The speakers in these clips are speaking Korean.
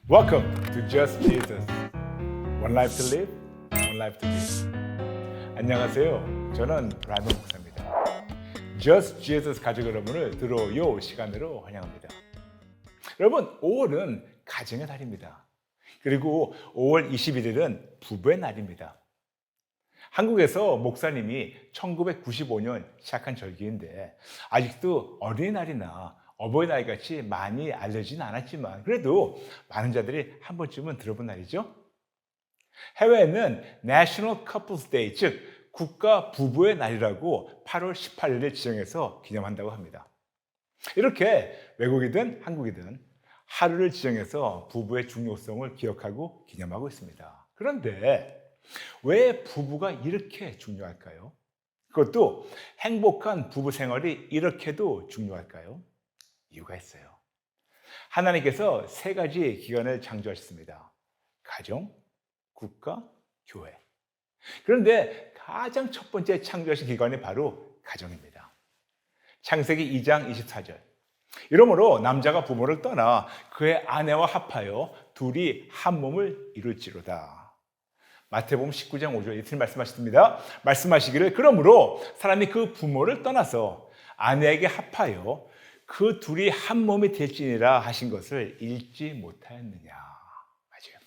Welcome to Just Jesus. One life to live, one life to give. 안녕하세요. 저는 브라이먼 목사입니다. Just Jesus 가족 여러분을 들어요 시간으로 환영합니다. 여러분, 5월은 가정의 달입니다. 그리고 5월 21일은 부부의 날입니다. 한국에서 목사님이 1995년 시작한 절기인데 아직도 어린이날이나 어버이날 같이 많이 알려지진 않았지만 그래도 많은 자들이 한 번쯤은 들어본 날이죠. 해외에는 National Couples Day, 즉 국가 부부의 날이라고 8월 18일에 지정해서 기념한다고 합니다. 이렇게 외국이든 한국이든 하루를 지정해서 부부의 중요성을 기억하고 기념하고 있습니다. 그런데 왜 부부가 이렇게 중요할까요? 그것도 행복한 부부 생활이 이렇게도 중요할까요? 이유가 있어요. 하나님께서 세 가지 기관을 창조하셨습니다. 가정, 국가, 교회. 그런데 가장 첫 번째 창조하신 기관이 바로 가정입니다. 창세기 2장 24절. 이러므로 남자가 부모를 떠나 그의 아내와 합하여 둘이 한 몸을 이룰지로다. 마태복음 19장 5절 이틀 말씀하셨습니다. 말씀하시기를 그러므로 사람이 그 부모를 떠나서 아내에게 합하여 그 둘이 한 몸이 될지니라 하신 것을 읽지 못하였느냐. 맞아요.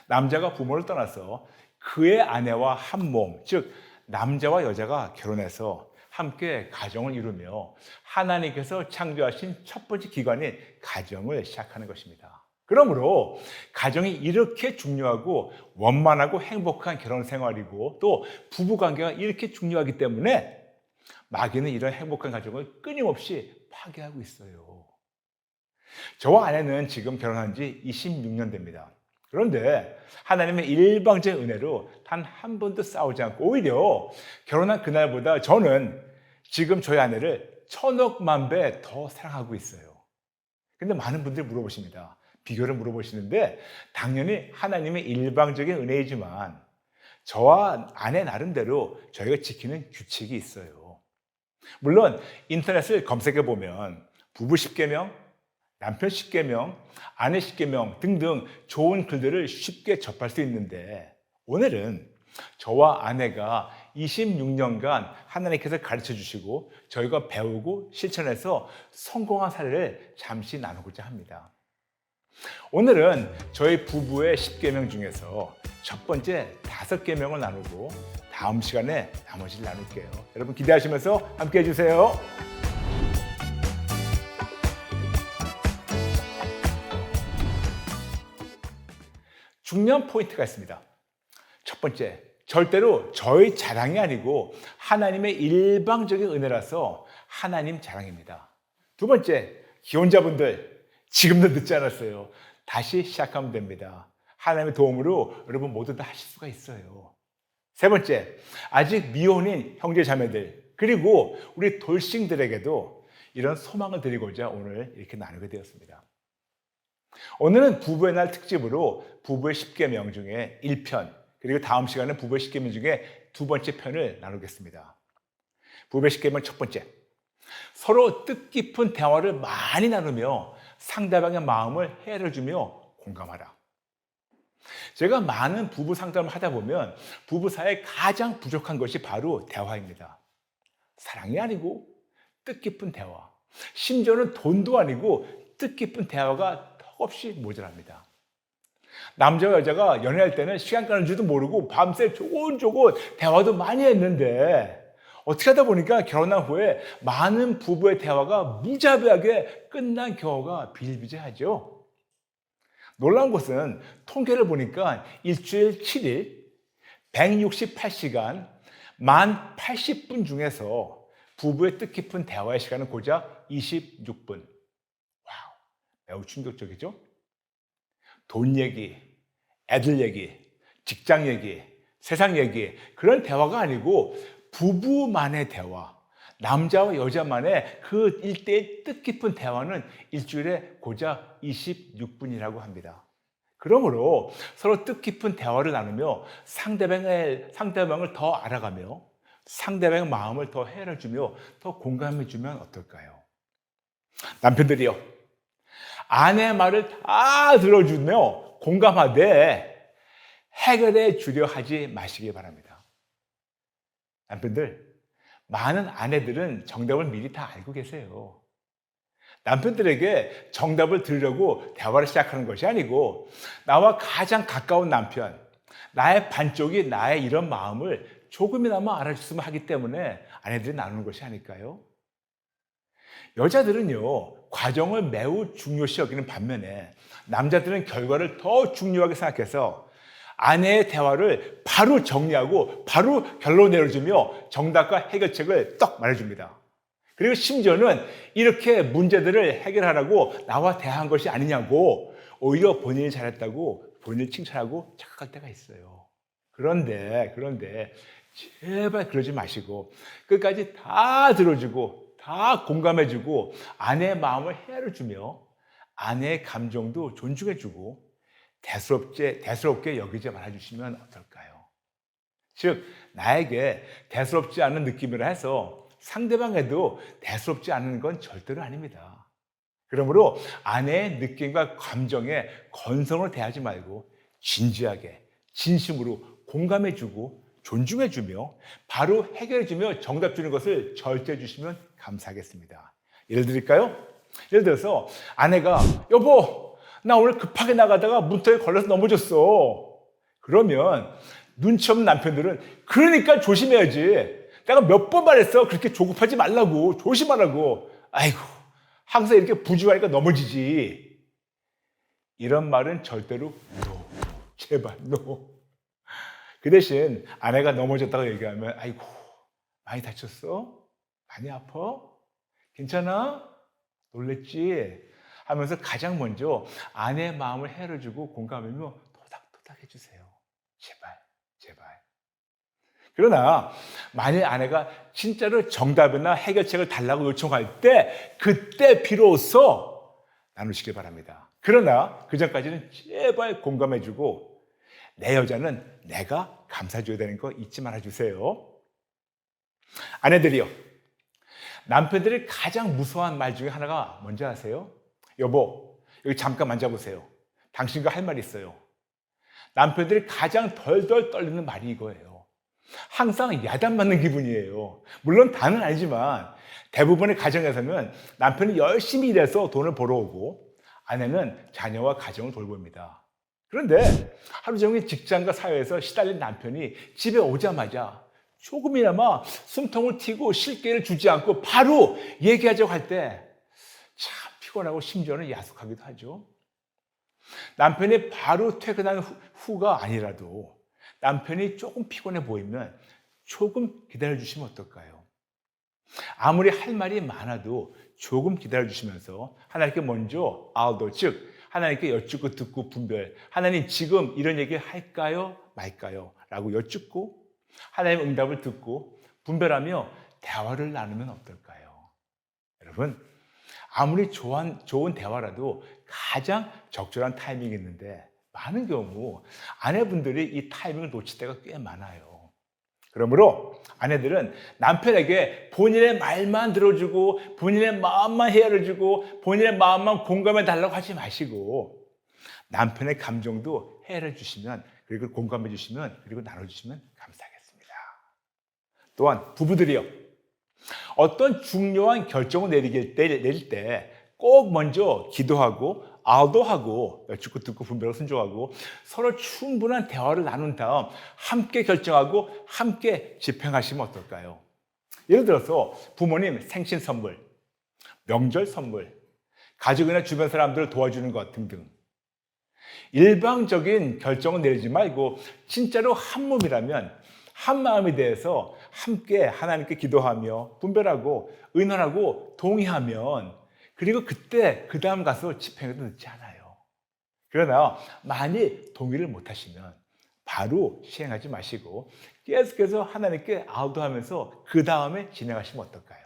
남자가 부모를 떠나서 그의 아내와 한 몸, 즉 남자와 여자가 결혼해서 함께 가정을 이루며 하나님께서 창조하신 첫 번째 기관인 가정을 시작하는 것입니다. 그러므로 가정이 이렇게 중요하고 원만하고 행복한 결혼 생활이고 또 부부 관계가 이렇게 중요하기 때문에 마귀는 이런 행복한 가정을 끊임없이 파괴하고 있어요. 저와 아내는 지금 결혼한 지 26년 됩니다. 그런데 하나님의 일방적인 은혜로 단 한 번도 싸우지 않고 오히려 결혼한 그날보다 저는 지금 저희 아내를 1000억만 배 더 사랑하고 있어요. 근데 많은 분들이 물어보십니다. 비교를 물어보시는데 당연히 하나님의 일방적인 은혜이지만 저와 아내 나름대로 저희가 지키는 규칙이 있어요. 물론 인터넷을 검색해 보면 부부 10계명, 남편 10계명, 아내 10계명 등등 좋은 글들을 쉽게 접할 수 있는데 오늘은 저와 아내가 26년간 하나님께서 가르쳐 주시고 저희가 배우고 실천해서 성공한 사례를 잠시 나누고자 합니다. 오늘은 저희 부부의 10계명 중에서 첫 번째 5계명을 나누고 다음 시간에 나머지를 나눌게요. 여러분 기대하시면서 함께 해주세요. 중요한 포인트가 있습니다. 첫 번째, 절대로 저의 자랑이 아니고 하나님의 일방적인 은혜라서 하나님 자랑입니다. 두 번째, 기혼자분들 지금도 늦지 않았어요. 다시 시작하면 됩니다. 하나님의 도움으로 여러분 모두 다 하실 수가 있어요. 세 번째, 아직 미혼인 형제 자매들 그리고 우리 돌싱들에게도 이런 소망을 드리고자 오늘 이렇게 나누게 되었습니다. 오늘은 부부의 날 특집으로 부부의 10계명 중에 1편 그리고 다음 시간은 부부의 10계명 중에 두 번째 편을 나누겠습니다. 부부의 10계명 첫 번째, 서로 뜻깊은 대화를 많이 나누며 상대방의 마음을 헤아려 주며 공감하라. 제가 많은 부부 상담을 하다 보면 부부 사이에 가장 부족한 것이 바로 대화입니다. 사랑이 아니고 뜻깊은 대화. 심지어는 돈도 아니고 뜻깊은 대화가 턱없이 모자랍니다. 남자와 여자가 연애할 때는 시간 가는 줄도 모르고 밤새 조곤조곤 대화도 많이 했는데 어떻게 하다 보니까 결혼한 후에 많은 부부의 대화가 무자비하게 끝난 경우가 비일비재하죠. 놀라운 것은 통계를 보니까 일주일 7일, 168시간, 만 80분 중에서 부부의 뜻깊은 대화의 시간은 고작 26분. 와우, 매우 충격적이죠? 돈 얘기, 애들 얘기, 직장 얘기, 세상 얘기 그런 대화가 아니고 부부만의 대화, 남자와 여자만의 그 일대일 뜻깊은 대화는 일주일에 고작 26분이라고 합니다. 그러므로 서로 뜻깊은 대화를 나누며 상대방을 더 알아가며 상대방의 마음을 더 헤아려주며 더 공감해주면 어떨까요? 남편들이요, 아내의 말을 다 들어주며 공감하되 해결해 주려 하지 마시기 바랍니다. 남편들, 많은 아내들은 정답을 미리 다 알고 계세요. 남편들에게 정답을 들으려고 대화를 시작하는 것이 아니고 나와 가장 가까운 남편, 나의 반쪽이 나의 이런 마음을 조금이나마 알아줬으면 하기 때문에 아내들이 나누는 것이 아닐까요? 여자들은요, 과정을 매우 중요시 여기는 반면에 남자들은 결과를 더 중요하게 생각해서 아내의 대화를 바로 정리하고 바로 결론 내려주며 정답과 해결책을 떡 말해줍니다. 그리고 심지어는 이렇게 문제들을 해결하라고 나와 대화한 것이 아니냐고 오히려 본인이 잘했다고 본인을 칭찬하고 착각할 때가 있어요. 그런데 제발 그러지 마시고 끝까지 다 들어주고 다 공감해주고 아내의 마음을 헤아려주며 아내의 감정도 존중해주고 대수롭게 여기지 말아주시면 어떨까요? 즉 나에게 대수롭지 않은 느낌이라 해서 상대방에도 대수롭지 않은 건 절대로 아닙니다. 그러므로 아내의 느낌과 감정에 건성으로 대하지 말고 진지하게 진심으로 공감해주고 존중해주며 바로 해결해주며 정답 주는 것을 절제해 주시면 감사하겠습니다. 예를 드릴까요? 예를 들어서 아내가 여보 나 오늘 급하게 나가다가 문턱에 걸려서 넘어졌어. 그러면 눈치 없는 남편들은 그러니까 조심해야지. 내가 몇 번 말했어. 그렇게 조급하지 말라고. 조심하라고. 아이고 항상 이렇게 부주하니까 넘어지지. 이런 말은 절대로 no. 제발 no. 그 대신 아내가 넘어졌다고 얘기하면 아이고 많이 다쳤어? 많이 아파? 괜찮아? 놀랬지? 하면서 가장 먼저 아내의 마음을 헤아려주고 공감하며 토닥토닥 해주세요. 제발. 그러나 만일 아내가 진짜로 정답이나 해결책을 달라고 요청할 때 그때 비로소 나누시길 바랍니다. 그러나 그 전까지는 제발 공감해주고 내 여자는 내가 감사해줘야 되는 거 잊지 말아주세요. 아내들이요, 남편들이 가장 무서워한 말 중에 하나가 뭔지 아세요? 여보 여기 잠깐 만져보세요. 당신과 할 말이 있어요. 남편들이 가장 덜덜 떨리는 말이 이거예요. 항상 야단맞는 기분이에요. 물론 다는 아니지만 대부분의 가정에서는 남편이 열심히 일해서 돈을 벌어오고 아내는 자녀와 가정을 돌봅니다. 그런데 하루 종일 직장과 사회에서 시달린 남편이 집에 오자마자 조금이나마 숨통을 튀고 실개를 주지 않고 바로 얘기하자고 할 때 참 피곤하고 심지어는 야속하기도 하죠. 남편이 바로 퇴근한 후가 아니라도 남편이 조금 피곤해 보이면 조금 기다려주시면 어떨까요? 아무리 할 말이 많아도 조금 기다려주시면서 하나님께 먼저 아우도 즉 하나님께 여쭙고 듣고 분별, 하나님 지금 이런 얘기 할까요? 말까요? 라고 여쭙고 하나님의 응답을 듣고 분별하며 대화를 나누면 어떨까요? 여러분, 아무리 좋은 대화라도 가장 적절한 타이밍이 있는데 많은 경우 아내분들이 이 타이밍을 놓칠 때가 꽤 많아요. 그러므로 아내들은 남편에게 본인의 말만 들어주고 본인의 마음만 헤아려주고 본인의 마음만 공감해 달라고 하지 마시고 남편의 감정도 헤아려 주시면 그리고 공감해 주시면 그리고 나눠주시면 감사하겠습니다. 또한 부부들이요, 어떤 중요한 결정을 내릴 때 꼭 먼저 기도하고 아우도하고 여쭙고 듣고 분별하고 순종하고 서로 충분한 대화를 나눈 다음 함께 결정하고 함께 집행하시면 어떨까요? 예를 들어서 부모님 생신 선물, 명절 선물, 가족이나 주변 사람들을 도와주는 것 등등 일방적인 결정을 내리지 말고 진짜로 한 몸이라면 한 마음에 대해서 함께 하나님께 기도하며 분별하고 의논하고 동의하면 그리고 그때 그 다음 가서 집행해도 늦지 않아요. 그러나 만일 동의를 못하시면 바로 시행하지 마시고 계속해서 하나님께 아우도하면서 그 다음에 진행하시면 어떨까요?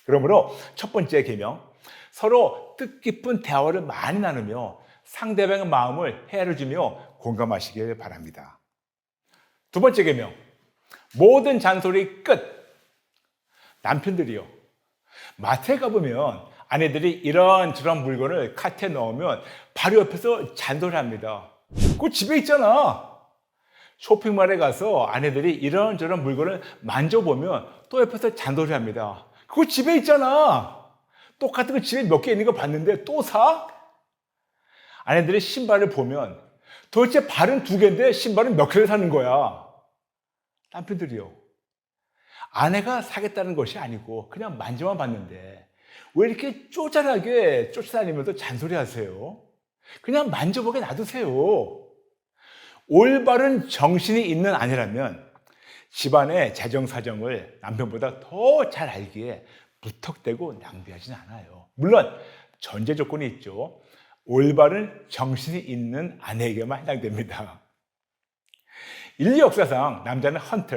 그러므로 첫 번째 계명, 서로 뜻깊은 대화를 많이 나누며 상대방의 마음을 헤아려주며 공감하시길 바랍니다. 두 번째 계명, 모든 잔소리 끝. 남편들이요, 마트에 가보면 아내들이 이런저런 물건을 카트에 넣으면 바로 옆에서 잔소리합니다. 그거 집에 있잖아. 쇼핑몰에 가서 아내들이 이런저런 물건을 만져보면 또 옆에서 잔소리합니다. 그거 집에 있잖아. 똑같은 거 집에 몇 개 있는 거 봤는데 또 사? 아내들의 신발을 보면 도대체 발은 2개인데 신발은 몇 개를 사는 거야? 남편들이요. 아내가 사겠다는 것이 아니고 그냥 만져만 봤는데 왜 이렇게 쪼잔하게 쫓아다니면서 잔소리하세요? 그냥 만져보게 놔두세요. 올바른 정신이 있는 아내라면 집안의 재정 사정을 남편보다 더 잘 알기에 무턱대고 낭비하지는 않아요. 물론 전제 조건이 있죠. 올바른 정신이 있는 아내에게만 해당됩니다. 인류 역사상 남자는 헌터,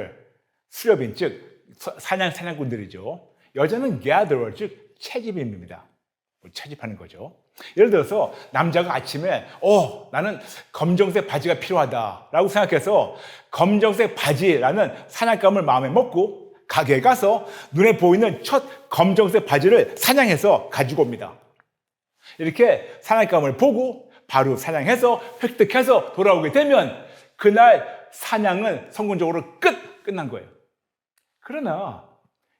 수렵인 즉 사냥꾼들이죠. 여자는 gatherer 즉 채집인입니다. 채집하는 거죠. 예를 들어서 남자가 아침에 나는 검정색 바지가 필요하다 라고 생각해서 검정색 바지라는 사냥감을 마음에 먹고 가게에 가서 눈에 보이는 첫 검정색 바지를 사냥해서 가지고 옵니다. 이렇게 사냥감을 보고 바로 사냥해서 획득해서 돌아오게 되면 그날 사냥은 성공적으로 끝난 거예요. 그러나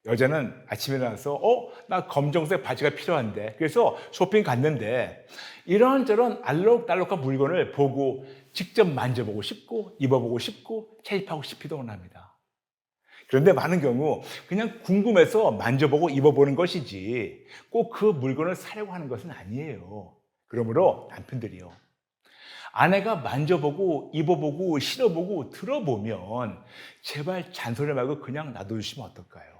여자는 아침에 일어나서 나 검정색 바지가 필요한데 그래서 쇼핑 갔는데 이런저런 알록달록한 물건을 보고 직접 만져보고 싶고 입어보고 싶고 차입하고 싶기도 합니다. 그런데 많은 경우 그냥 궁금해서 만져보고 입어보는 것이지 꼭 그 물건을 사려고 하는 것은 아니에요. 그러므로 남편들이요. 아내가 만져보고 입어보고 신어보고 들어보면 제발 잔소리 말고 그냥 놔둬주시면 어떨까요?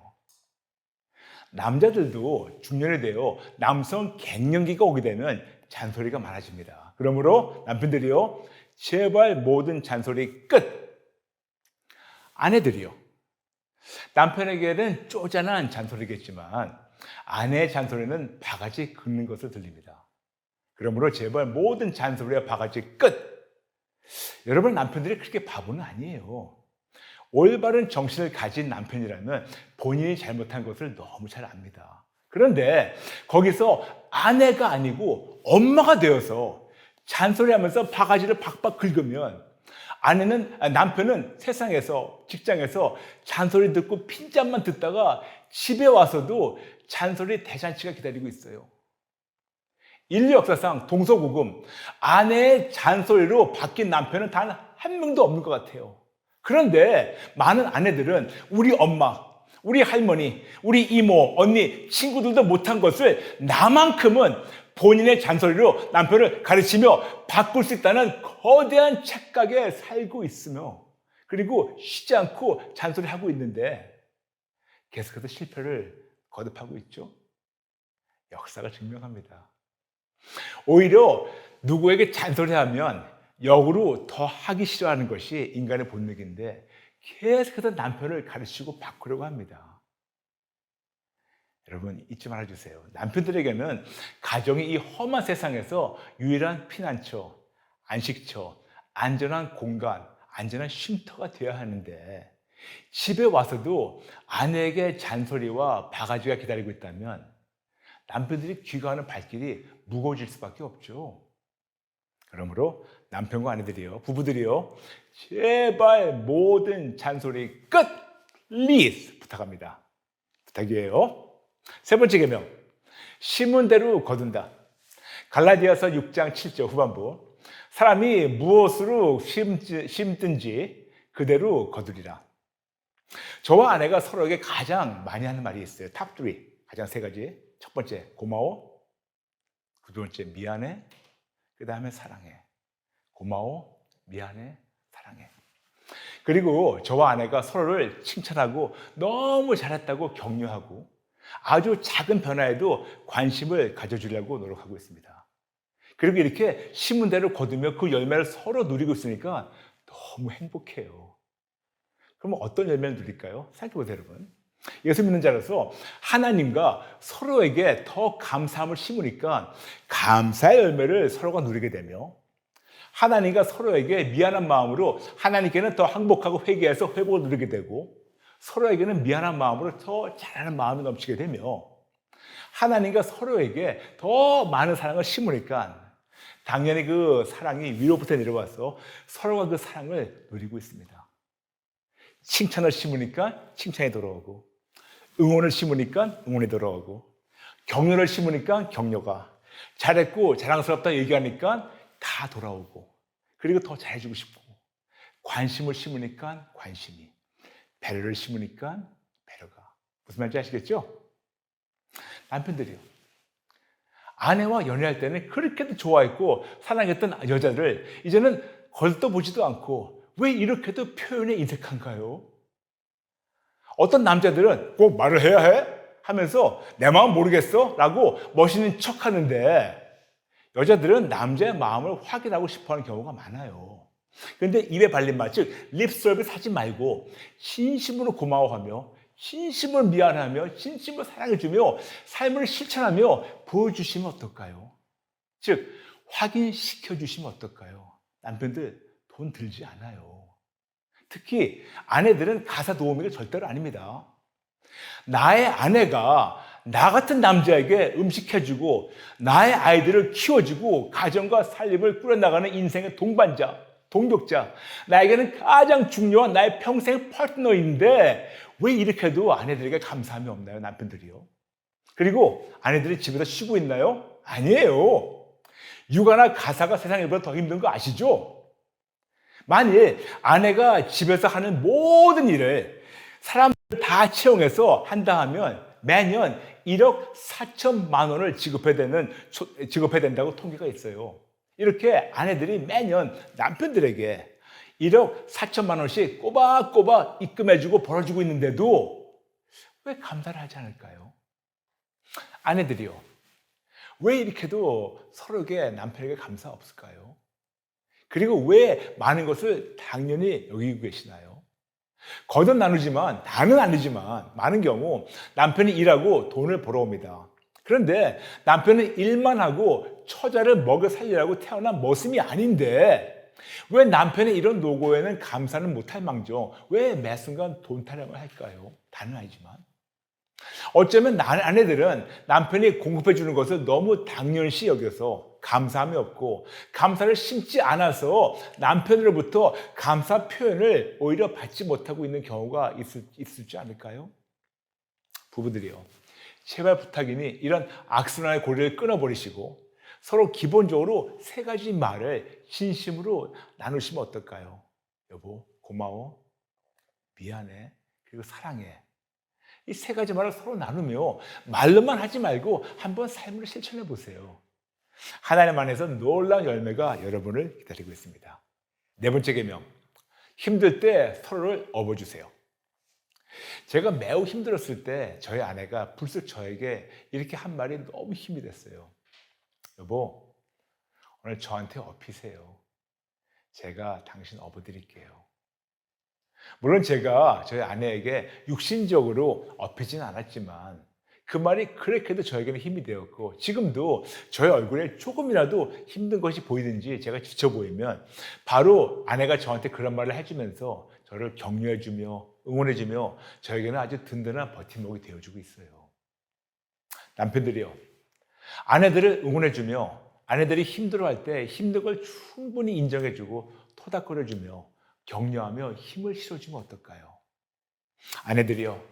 남자들도 중년이 되어 남성 갱년기가 오게 되면 잔소리가 많아집니다. 그러므로 남편들이요, 제발 모든 잔소리 끝! 아내들이요, 남편에게는 쪼잔한 잔소리겠지만 아내의 잔소리는 바가지 긁는 것을 들립니다. 그러므로 제발 모든 잔소리와 바가지 끝! 여러분 남편들이 그렇게 바보는 아니에요. 올바른 정신을 가진 남편이라면 본인이 잘못한 것을 너무 잘 압니다. 그런데 거기서 아내가 아니고 엄마가 되어서 잔소리하면서 바가지를 박박 긁으면 남편은 세상에서 직장에서 잔소리 듣고 핀잔만 듣다가 집에 와서도 잔소리 대잔치가 기다리고 있어요. 인류 역사상 동서고금 아내의 잔소리로 바뀐 남편은 단 한 명도 없는 것 같아요. 그런데 많은 아내들은 우리 엄마, 우리 할머니, 우리 이모, 언니, 친구들도 못한 것을 나만큼은 본인의 잔소리로 남편을 가르치며 바꿀 수 있다는 거대한 착각에 살고 있으며 그리고 쉬지 않고 잔소리하고 있는데 계속해서 실패를 거듭하고 있죠. 역사가 증명합니다. 오히려 누구에게 잔소리하면 역으로 더 하기 싫어하는 것이 인간의 본능인데 계속해서 남편을 가르치고 바꾸려고 합니다. 여러분 잊지 말아주세요. 남편들에게는 가정이 이 험한 세상에서 유일한 피난처, 안식처, 안전한 공간, 안전한 쉼터가 되어야 하는데 집에 와서도 아내에게 잔소리와 바가지가 기다리고 있다면 남편들이 귀가하는 발길이 무거워질 수밖에 없죠. 그러므로 남편과 아내들이요, 부부들이요, 제발 모든 잔소리 끝! 리스 부탁합니다. 부탁이에요. 세 번째 계명, 심은 대로 거둔다. 갈라디아서 6장 7절 후반부, 사람이 무엇으로 심든지 그대로 거두리라. 저와 아내가 서로에게 가장 많이 하는 말이 있어요. 탑 3, 가장 3가지. 첫 번째, 고마워. 두 번째, 미안해. 그 다음에 사랑해. 고마워, 미안해, 사랑해. 그리고 저와 아내가 서로를 칭찬하고 너무 잘했다고 격려하고 아주 작은 변화에도 관심을 가져주려고 노력하고 있습니다. 그리고 이렇게 심은 대로 거두며 그 열매를 서로 누리고 있으니까 너무 행복해요. 그럼 어떤 열매를 누릴까요? 생각해보세요, 여러분. 예수 믿는 자로서 하나님과 서로에게 더 감사함을 심으니까 감사의 열매를 서로가 누리게 되며 하나님과 서로에게 미안한 마음으로 하나님께는 더 항복하고 회개해서 회복을 누리게 되고 서로에게는 미안한 마음으로 더 잘하는 마음이 넘치게 되며 하나님과 서로에게 더 많은 사랑을 심으니까 당연히 그 사랑이 위로부터 내려와서 서로가 그 사랑을 누리고 있습니다. 칭찬을 심으니까 칭찬이 돌아오고, 응원을 심으니까 응원이 돌아오고, 격려를 심으니까 격려가, 잘했고 자랑스럽다 얘기하니까 다 돌아오고, 그리고 더 잘해주고 싶고, 관심을 심으니까 관심이, 배려를 심으니까 배려가. 무슨 말인지 아시겠죠? 남편들이요, 아내와 연애할 때는 그렇게도 좋아했고 사랑했던 여자를 이제는 걸떠보지도 않고 왜 이렇게도 표현에 인색한가요? 어떤 남자들은 꼭 말을 해야 해? 하면서 내 마음 모르겠어? 라고 멋있는 척 하는데, 여자들은 남자의 마음을 확인하고 싶어하는 경우가 많아요. 그런데 입에 발린 말, 즉 립서비스 하지 말고 진심으로 고마워하며, 진심으로 미안하며, 진심으로 사랑해주며 삶을 실천하며 보여주시면 어떨까요? 즉 확인시켜주시면 어떨까요? 남편들 돈 들지 않아요. 특히 아내들은 가사 도우미가 절대로 아닙니다. 나의 아내가 나 같은 남자에게 음식해주고 나의 아이들을 키워주고 가정과 살림을 꾸려나가는 인생의 동반자, 동력자, 나에게는 가장 중요한 나의 평생 파트너인데 왜 이렇게도 아내들에게 감사함이 없나요? 남편들이요. 그리고 아내들이 집에서 쉬고 있나요? 아니에요. 육아나 가사가 세상에보다 더 힘든 거 아시죠? 만일 아내가 집에서 하는 모든 일을 사람들 다 채용해서 한다 하면 매년 1억 4천만 원을 지급해야 된다고 통계가 있어요. 이렇게 아내들이 매년 남편들에게 1억 4천만 원씩 꼬박꼬박 입금해주고 벌어주고 있는데도 왜 감사를 하지 않을까요? 아내들이요, 왜 이렇게도 서로에게 남편에게 감사 없을까요? 그리고 왜 많은 것을 당연히 여기고 계시나요? 거듭 나누지만, 다는 아니지만 많은 경우 남편이 일하고 돈을 벌어옵니다. 그런데 남편은 일만 하고 처자를 먹여 살리라고 태어난 머슴이 아닌데 왜 남편의 이런 노고에는 감사는 못할 망정 왜 매 순간 돈 타령을 할까요? 다는 아니지만 어쩌면 아내들은 남편이 공급해 주는 것을 너무 당연시 여겨서 감사함이 없고 감사를 심지 않아서 남편으로부터 감사 표현을 오히려 받지 못하고 있는 경우가 있을지 않을까요? 부부들이요, 제발 부탁이니 이런 악순환의 고리를 끊어버리시고 서로 기본적으로 3가지 말을 진심으로 나누시면 어떨까요? 여보, 고마워, 미안해, 그리고 사랑해. 이 3가지 말을 서로 나누며 말로만 하지 말고 한번 삶으로 실천해 보세요. 하나님 안에서 놀라운 열매가 여러분을 기다리고 있습니다. 4번째 계명, 힘들 때 서로를 업어주세요. 제가 매우 힘들었을 때 저희 아내가 불쑥 저에게 이렇게 한 말이 너무 힘이 됐어요. 여보, 오늘 저한테 업히세요. 제가 당신 업어드릴게요. 물론 제가 저희 아내에게 육신적으로 업히지는 않았지만 그 말이 그렇게도 저에게는 힘이 되었고, 지금도 저의 얼굴에 조금이라도 힘든 것이 보이든지 제가 지쳐 보이면 바로 아내가 저한테 그런 말을 해주면서 저를 격려해주며 응원해주며 저에게는 아주 든든한 버팀목이 되어주고 있어요. 남편들이요, 아내들을 응원해주며 아내들이 힘들어할 때 힘든 걸 충분히 인정해주고 토닥거려주며 격려하며 힘을 실어주면 어떨까요? 아내들이요,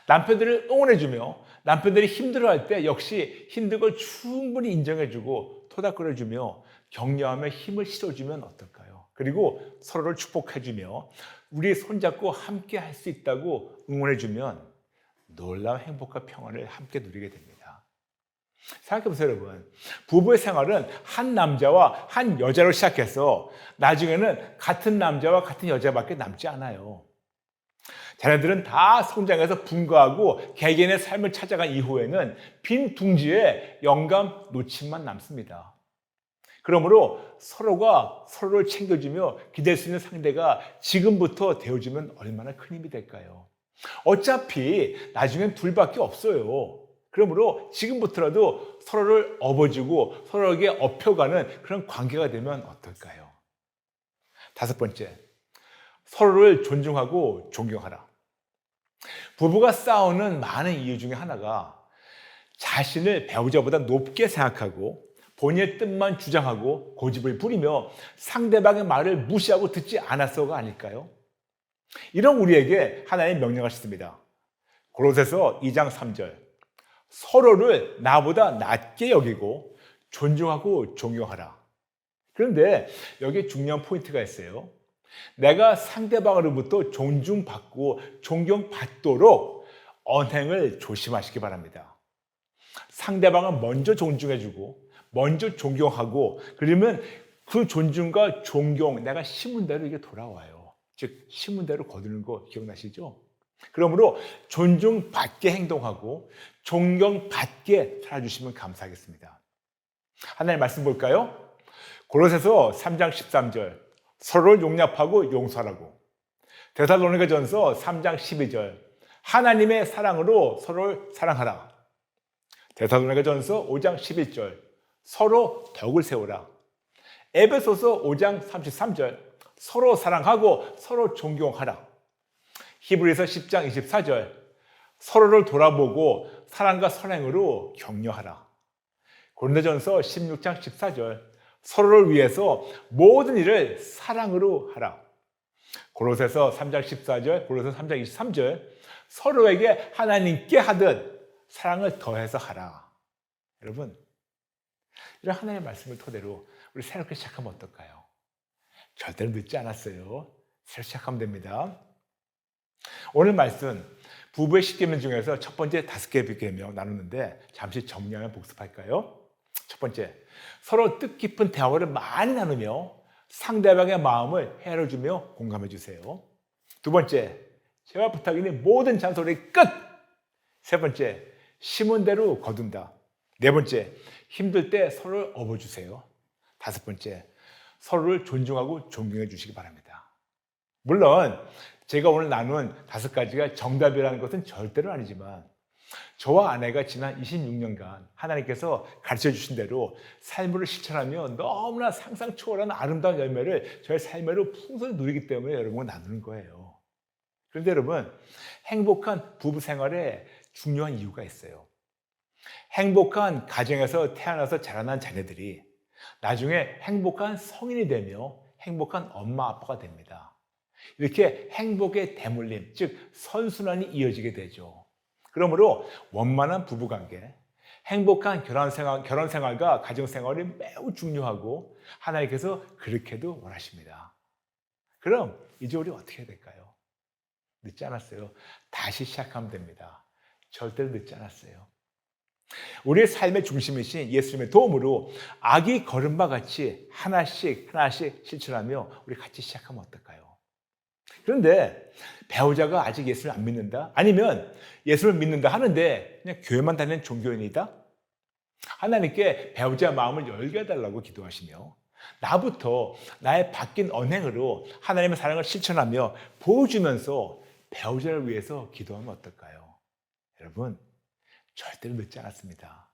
남편들을 응원해주며 남편들이 힘들어할 때 역시 힘든 걸 충분히 인정해주고 토닥거려주며 격려하며 힘을 실어주면 어떨까요? 그리고 서로를 축복해주며 우리 손잡고 함께 할 수 있다고 응원해주면 놀라운 행복과 평안을 함께 누리게 됩니다. 생각해보세요, 여러분. 부부의 생활은 한 남자와 한 여자로 시작해서 나중에는 같은 남자와 같은 여자밖에 남지 않아요. 자녀들은 다 성장해서 분가하고 개개인의 삶을 찾아간 이후에는 빈 둥지에 영감 놓침만 남습니다. 그러므로 서로가 서로를 챙겨주며 기댈 수 있는 상대가 지금부터 되어주면 얼마나 큰 힘이 될까요? 어차피 나중엔 둘밖에 없어요. 그러므로 지금부터라도 서로를 업어주고 서로에게 업혀가는 그런 관계가 되면 어떨까요? 5번째, 서로를 존중하고 존경하라. 부부가 싸우는 많은 이유 중에 하나가 자신을 배우자보다 높게 생각하고 본인의 뜻만 주장하고 고집을 부리며 상대방의 말을 무시하고 듣지 않았어가 아닐까요? 이런 우리에게 하나님 명령하셨습니다. 고로새서 2장 3절, 서로를 나보다 낮게 여기고 존중하고 존경하라. 그런데 여기에 중요한 포인트가 있어요. 내가 상대방으로부터 존중받고 존경받도록 언행을 조심하시기 바랍니다. 상대방을 먼저 존중해주고 먼저 존경하고, 그러면 그 존중과 존경, 내가 심은 대로 이게 돌아와요. 즉 심은 대로 거두는 거 기억나시죠? 그러므로 존중받게 행동하고 존경받게 살아주시면 감사하겠습니다. 하나님 말씀 볼까요? 고로새서 3장 13절, 서로를 용납하고 용서하라고. 데살로니가전서 3장 12절, 하나님의 사랑으로 서로를 사랑하라. 데살로니가전서 5장 11절, 서로 덕을 세우라. 에베소서 5장 33절, 서로 사랑하고 서로 존경하라. 히브리서 10장 24절, 서로를 돌아보고 사랑과 선행으로 격려하라. 고린도전서 16장 14절, 서로를 위해서 모든 일을 사랑으로 하라. 고로새서 3장 14절, 고로새서 3장 23절, 서로에게 하나님께 하듯 사랑을 더해서 하라. 여러분, 이런 하나님의 말씀을 토대로 우리 새롭게 시작하면 어떨까요? 절대로 늦지 않았어요. 새로 시작하면 됩니다. 오늘 말씀, 부부의 10계명 중에서 첫 번째 5개의 계명 나누는데 잠시 정리하면 복습할까요? 첫 번째, 서로 뜻깊은 대화를 많이 나누며 상대방의 마음을 헤아려주며 공감해 주세요. 두 번째, 제발 부탁이니 모든 잔소리 끝! 세 번째, 심은 대로 거둔다. 네 번째, 힘들 때 서로를 업어주세요. 다섯 번째, 서로를 존중하고 존경해 주시기 바랍니다. 물론 제가 오늘 나눈 5가지가 정답이라는 것은 절대로 아니지만, 저와 아내가 지난 26년간 하나님께서 가르쳐 주신 대로 삶을 실천하며 너무나 상상 초월한 아름다운 열매를 저의 삶으로 풍성히 누리기 때문에 여러분과 나누는 거예요. 그런데 여러분, 행복한 부부 생활에 중요한 이유가 있어요. 행복한 가정에서 태어나서 자라난 자녀들이 나중에 행복한 성인이 되며 행복한 엄마 아빠가 됩니다. 이렇게 행복의 대물림, 즉 선순환이 이어지게 되죠. 그러므로 원만한 부부관계, 행복한 결혼생활과 가정생활이 매우 중요하고 하나님께서 그렇게도 원하십니다. 그럼 이제 우리 어떻게 해야 될까요? 늦지 않았어요. 다시 시작하면 됩니다. 절대로 늦지 않았어요. 우리의 삶의 중심이신 예수님의 도움으로 아기 걸음마 같이 하나씩 실천하며 우리 같이 시작하면 어떨까요? 그런데 배우자가 아직 예수를 안 믿는다? 아니면 예수를 믿는다 하는데 그냥 교회만 다니는 종교인이다? 하나님께 배우자의 마음을 열게 해달라고 기도하시며 나부터 나의 바뀐 언행으로 하나님의 사랑을 실천하며 보여주면서 배우자를 위해서 기도하면 어떨까요? 여러분, 절대로 늦지 않았습니다.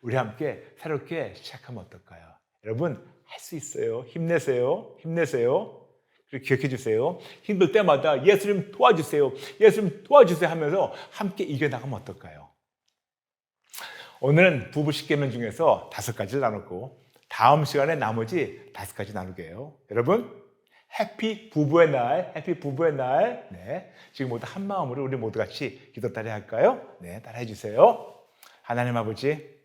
우리 함께 새롭게 시작하면 어떨까요? 여러분, 할 수 있어요. 힘내세요. 힘내세요. 그리고 기억해 주세요. 힘들 때마다 예수님 도와주세요. 예수님 도와주세요 하면서 함께 이겨나가면 어떨까요? 오늘은 부부 10계명 중에서 5가지를 나눴고 다음 시간에 나머지 5가지 나누게요. 여러분, 해피 부부의 날, 해피 부부의 날. 네, 지금 모두 한 마음으로 우리 모두 같이 기도 따라 할까요? 네, 따라해 주세요. 하나님 아버지,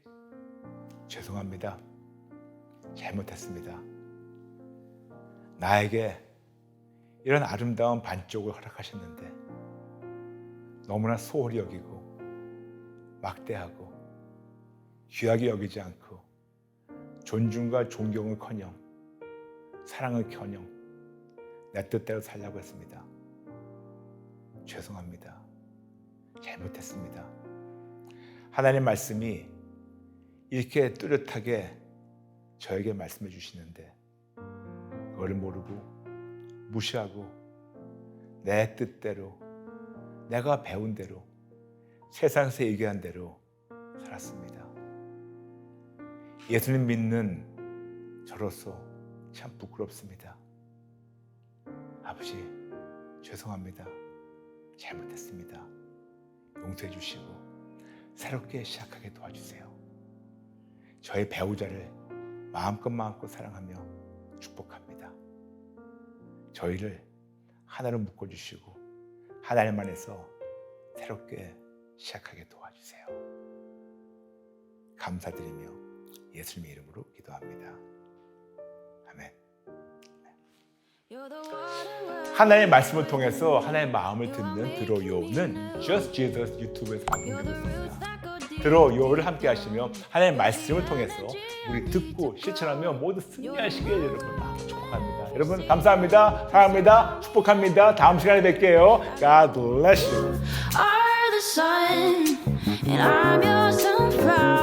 죄송합니다. 잘못했습니다. 나에게 이런 아름다운 반쪽을 허락하셨는데 너무나 소홀히 여기고 막대하고 귀하게 여기지 않고 존중과 존경을커녕 사랑을커녕 내 뜻대로 살려고 했습니다. 죄송합니다. 잘못했습니다. 하나님 말씀이 이렇게 뚜렷하게 저에게 말씀해 주시는데 그걸 모르고 무시하고 내 뜻대로 내가 배운 대로 세상에서 얘기한 대로 살았습니다. 예수님 믿는 저로서 참 부끄럽습니다. 아버지, 죄송합니다. 잘못했습니다. 용서해 주시고 새롭게 시작하게 도와주세요. 저의 배우자를 마음껏 사랑하며 축복합니다. 저희를 하나로 묶어주시고 하나님 안에서 새롭게 시작하게 도와주세요. 감사드리며 예수님의 이름으로 기도합니다. 아멘. 하나님의 말씀을 통해서 하나님의 마음을 듣는 들어요는 Just Jesus 유튜브에서 방송되고 있습니다. 들어요를 함께 하시며 하나님의 말씀을 통해서 우리 듣고 실천하며 모두 승리하시길 여러분 축복합니다. 여러분 감사합니다. 사랑합니다. 축복합니다. 다음 시간에 뵐게요. God bless you. Are the sun and I'm your sunflower.